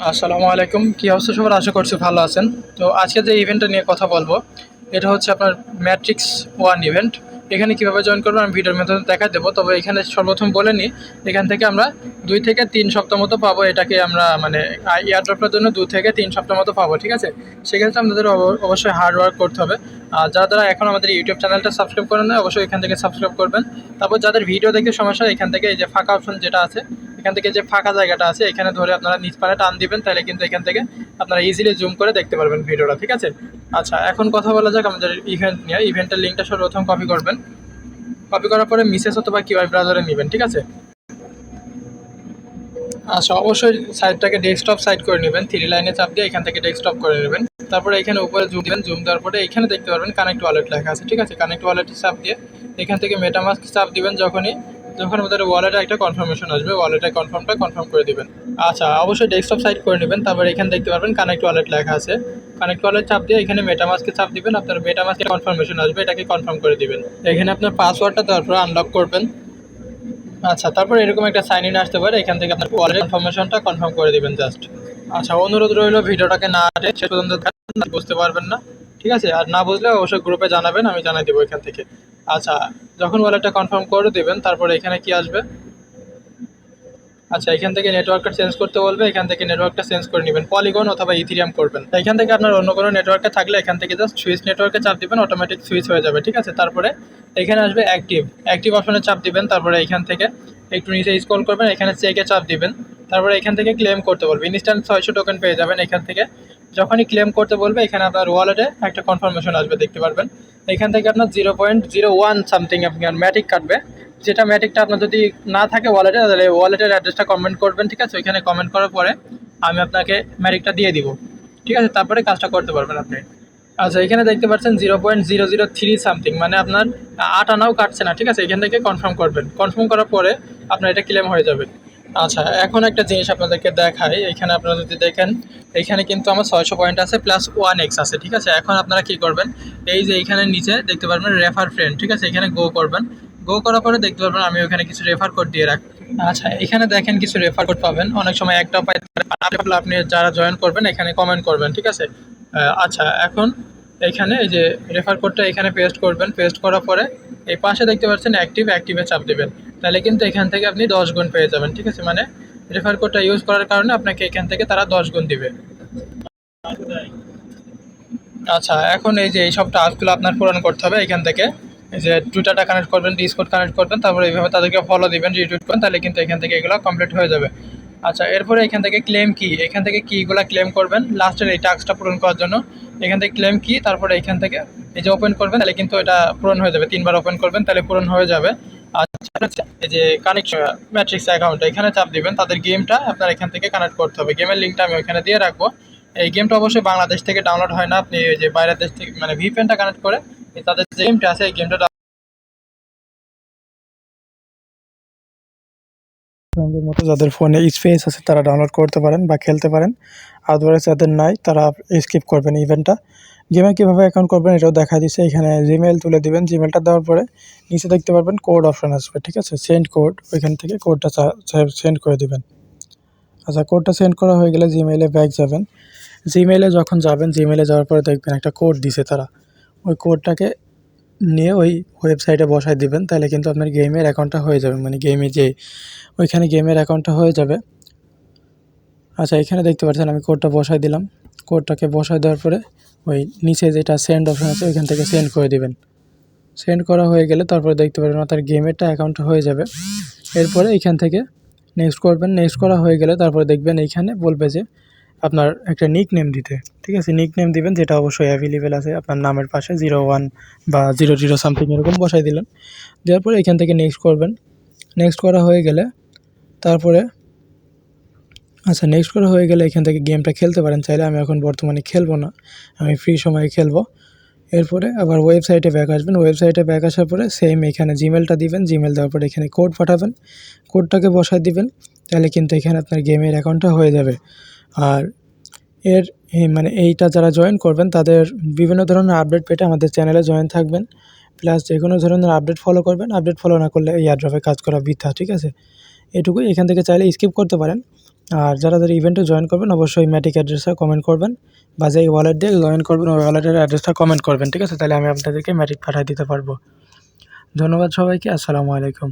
আসসালামু আলাইকুম। কী অবস্থা সবার? আশা করছি ভালো আছেন। তো আজকে যে ইভেন্টটা নিয়ে কথা বলবো, এটা হচ্ছে আপনার ম্যাট্রিক্স 1 ইভেন্ট। এখানে কীভাবে জয়েন করবেন আমি ভিডিওর মাধ্যমে দেখাই দেবো। তবে এখানে সর্বপ্রথম বলে নিই, এখান থেকে আমরা 2 থেকে 3 সপ্তাহ মতো পাবো। এটাকে আমরা মানে এয়ারড্রপের জন্য 2 থেকে 3 সপ্তাহ মতো পাবো, ঠিক আছে? সেক্ষেত্রে আমাদের অবশ্যই হার্ড ওয়ার্ক করতে হবে। আর যারা এখন আমাদের ইউটিউব চ্যানেলটা সাবস্ক্রাইব করেন না, অবশ্যই এখান থেকে সাবস্ক্রাইব করবেন। তারপর যাদের ভিডিও দেখতে সমস্যা, এখান থেকে এই যে ফাঁকা অপশন যেটা আছে, এখান থেকে যে ফাঁকা জায়গাটা আছে এখানে ধরে আপনারা নিচ পানে টান দিবেন, তাহলে কিন্তু এখান থেকে আপনারা ইজিলি জুম করে দেখতে পারবেন ভিডিওটা, ঠিক আছে? আচ্ছা, এখন কথা বলা যাক আমাদের ইভেন্ট নিয়ে। ইভেন্টের লিঙ্কটা সর্বপ্রথম কপি করবেন। কপি করার পরে মিসেস অথবা কিউআই ব্রাউজারে নেবেন, ঠিক আছে? আচ্ছা, অবশ্যই সাইটটাকে ডেস্কটপ সাইট করে নেবেন। 3 লাইনে চাপ দিয়ে এখান থেকে ডেস্কটপ করে নেবেন। তারপরে এখানে উপরে জুম দিবেন। জুম দেওয়ার পরে এখানে দেখতে পারবেন কানেক্ট ওয়ালেট লেখা আছে, ঠিক আছে? কানেক্ট ওয়ালেটে চাপ দিয়ে এখান থেকে মেটামাস্ক চাপ দিবেন। যখন আমাদের ওয়ালেটে একটা কনফার্মেশন আসবে, ওয়ালেটে কনফার্ম করে দিবেন। আচ্ছা, অবশ্যই ডেস্কটপ সাইট করে নেবেন। তারপরে এখানে দেখতে পারবেন কানেক্ট ওয়ালেট লেখা আছে। কানেক্ট ওয়ালেট চাপ দিয়ে এখানে মেটামাস্কে চাপ দিবেন। আপনার মেটামাস্কে কনফার্মেশন আসবে, এটাকে কনফার্ম করে দিবেন। এখানে আপনার পাসওয়ার্ডটা তারপরে আনলক করবেন। আচ্ছা, তারপরে এরকম একটা সাইন ইন আসতে পারে। এখান থেকে আপনার ওয়ালেট কনফার্মেশনটা কনফার্ম করে দিবেন জাস্ট। আচ্ছা, অনুরোধ রইল ভিডিওটাকে না শেষ পর্যন্ত দেখেন, বুঝতে পারবেন না, ঠিক আছে? আর না বুঝলে অবশ্যই গ্রুপে জানাবেন, আমি জানাই দেবো এখান থেকে। আচ্ছা, যখন ওয়ালেটটা কনফার্ম করে দেবেন, তারপরে এখানে কি আসবে? আচ্ছা, এখান থেকে নেটওয়ার্কটা চেঞ্জ করতে বলবে। এখান থেকে নেটওয়ার্কটা চেঞ্জ করে নেবেন, পলিগন অথবা ইথিরিয়াম করবেন। এখান থেকে আপনার অন্য কোনো নেটওয়ার্কে থাকলে এখান থেকে জাস্ট সুইচ নেটওয়ার্কে চাপ দিবেন, অটোমেটিক সুইচ হয়ে যাবে, ঠিক আছে? তারপরে এখানে আসবে অ্যাক্টিভ অপশনে চাপ দিবেন। তারপরে এখান থেকে একটু নিচে স্ক্রল করবেন, এখানে চেকে চাপ দিবেন। তারপরে এখান থেকে ক্লেম করতে বলবে। ইনস্ট্যান্ট 600 টোকেন পেয়ে যাবেন এখান থেকে। যখনই ক্লেম করতে বলবে, এখানে আপনার ওয়ালেটে একটা কনফার্মেশন আসবে, দেখতে পারবেন। এখান থেকে আপনার 0.01 সামথিং আপনার ম্যাটিক কাটবে। যেটা ম্যাটিকটা আপনার যদি না থাকে ওয়ালেটে, তাহলে ওয়ালেটের অ্যাড্রেসটা কমেন্ট করবেন, ঠিক আছে? ওইখানে কমেন্ট করার পরে আমি আপনাকে ম্যাটিকটা দিয়ে দিব, ঠিক আছে? তারপরে কাজটা করতে পারবেন আপনি। আচ্ছা, এখানে দেখতে পাচ্ছেন 0.003 সামথিং, মানে আপনার 8 আনাও কাটছে না, ঠিক আছে? এখান থেকে কনফার্ম করবেন। কনফার্ম করার পরে আপনার এটা ক্লেম হয়ে যাবে। আচ্ছা, এখন একটা জিনিস আপনাদেরকে দেখাই। এখানে আপনারা যদি দেখেন, এখানে কিন্তু আমার 600 পয়েন্ট আছে প্লাস 1x আছে, ঠিক আছে? এখন আপনারা কি করবেন, এই যে এখানে নিচে দেখতে পারবেন রেফার ফ্রেন্ড, ঠিক আছে? এখানে গো করবেন। গো করার পরে দেখতে পারবেন আমি ওখানে কিছু রেফার কোড দিয়ে রাখি। আচ্ছা, এখানে দেখেন কিছু রেফার কোড পাবেন। অনেক সময় একটাও পাইতে পারেন। আপনি যারা জয়েন করবেন এখানে কমেন্ট করবেন, ঠিক আছে? আচ্ছা, এখন এখানে এই যে রেফার কোডটা এখানে পেস্ট করবেন। পেস্ট করার পরে এই পাশে দেখতে পাচ্ছেন অ্যাক্টিভে চাপ দেবেন। তাহলে কিন্তু এখান থেকে আপনি 10 গুণ পেয়ে যাবেন, ঠিক আছে? মানে রেফার কোডটা ইউজ করার কারণে আপনাকে এখান থেকে তারা 10 গুণ দিবে। আচ্ছা, এখন এই যে এইসব টাস্কগুলো আপনার পূরণ করতে হবে। এখান থেকে এই যে টুইটারটা কানেক্ট করবেন, ডিসকর্ড কানেক্ট করবেন, তারপরে এইভাবে তাদেরকে ফলো দিবেন, রিটুইট করবেন, তাহলে কিন্তু এখান থেকে এগুলো কমপ্লিট হয়ে যাবে। আচ্ছা, এরপরে এখান থেকে ক্লেম কি, এখান থেকে কিগুলো ক্লেম করবেন লাস্টের এই টাস্কটা পূরণ করার জন্য। এখান থেকে ক্লেম কি, তারপরে এখান থেকে এই যে ওপেন করবেন, তাহলে কিন্তু এটা পূরণ হয়ে যাবে। 3বার ওপেন করবেন, তাহলে পূরণ হয়ে যাবে। আচ্ছা, এই যে কানেকশন ম্যাট্রিক্স অ্যাকাউন্ট, এখানে চাপ দিবেন। তাদের গেমটা আপনার এখান থেকে কানেক্ট করতে হবে। গেমের লিঙ্কটা আমি ওইখানে দিয়ে রাখবো। এই গেমটা অবশ্যই বাংলাদেশ থেকে ডাউনলোড হয় না। আপনি ওই যে বাইরের দেশ থেকে মানে ভিপিএনটা কানেক্ট করে তাদের যে গেমটা আছে এই গেমটা আপনাদের মতো যাদের ফোনে স্পেস আছে তারা ডাউনলোড করতে পারেন বা খেলতে পারেন। আদারওয়াইজ যাদের নাই তারা স্কিপ করবেন ইভেন্টটা। গেমে কীভাবে অ্যাকাউন্ট করবেন এটাও দেখা দিচ্ছে। এখানে জিমেইল তুলে দিবেন। জিমেইলটা দেওয়ার পরে নিচে দেখতে পারবেন কোড অপশন আসবে, ঠিক আছে? সেন্ড কোড, ওইখান থেকে কোডটা সেন্ড করে দিবেন। আচ্ছা, কোডটা সেন্ড করা হয়ে গেলে জিমেইলে ব্যাক যাবেন। জিমেইলে যখন যাবেন, জিমেইলে যাওয়ার পরে দেখবেন একটা কোড দিছে তারা। ওই কোডটাকে নিয়ে ওই ওয়েবসাইটে বসায় দিবেন, তাহলে কিন্তু আপনার গেমের অ্যাকাউন্টটা হয়ে যাবে। মানে গেমে যে ওইখানে গেমের অ্যাকাউন্টটা হয়ে যাবে। আচ্ছা, এখানে দেখতে পাচ্ছেন আমি কোডটা বসায় দিলাম। কোডটাকে বসায় দেওয়ার পরে ওই নিচে যেটা সেন্ড অপশন আছে ওইখান থেকে সেন্ড করে দিবেন। সেন্ড করা হয়ে গেলে তারপরে দেখতে পারবেন আপনার গেমেরটা অ্যাকাউন্টটা হয়ে যাবে। এরপরে এইখান থেকে নেক্সট করবেন। নেক্সট করা হয়ে গেলে তারপরে দেখবেন এইখানে বলবে যে আপনার একটা নিক নেম দিতে, ঠিক আছে? নিক নেম দিবেন, যেটা অবশ্যই অ্যাভেলেবেল আছে আপনার নামের পাশে 01 বা 00 সামথিং এরকম বসাই দিলেন। দেওয়ার পরে এখান থেকে নেক্সট করবেন। নেক্সট করা হয়ে গেলে তারপরে আচ্ছা, নেক্সট করা হয়ে গেলে এখান থেকে গেমটা খেলতে পারেন চাইলে। আমি এখন বর্তমানে খেলবো না, আমি ফ্রি সময়ে খেলবো। এরপরে আবার ওয়েবসাইটে ব্যাক আসবেন। ওয়েবসাইটে ব্যাক আসার পরে সেম এখানে জিমেলটা দিবেন। জিমেল দেওয়ার পরে এখানে কোড পাঠাবেন। কোডটাকে বসায় দিবেন, তাহলে কিন্তু এখানে আপনার গেমের অ্যাকাউন্টটা হয়ে যাবে। আর এর মানে এইটা যারা জয়েন করবেন তাদের বিভিন্ন ধরনের আপডেট পেতে আমাদের চ্যানেলে জয়েন থাকবেন। প্লাস যে কোনো ধরনের আপডেট ফলো করবেন। আপডেট ফলো না করলে এই এয়ারড্রপে কাজ করা বৃথা, ঠিক আছে? এটুকুই। এখান থেকে চাইলে স্কিপ করতে পারেন। আর যারা ইভেন্টে জয়েন করবেন অবশ্যই ম্যাটিক অ্যাড্রেসে কমেন্ট করবেন, বা যেই ওয়ালেট দিয়ে জয়েন করবেন ওই ওয়ালেটের অ্যাড্রেসটা কমেন্ট করবেন, ঠিক আছে? তাহলে আমি আপনাদেরকে ম্যাটিক পাঠিয়ে দিতে পারবো। ধন্যবাদ সবাইকে, আসসালামু আলাইকুম।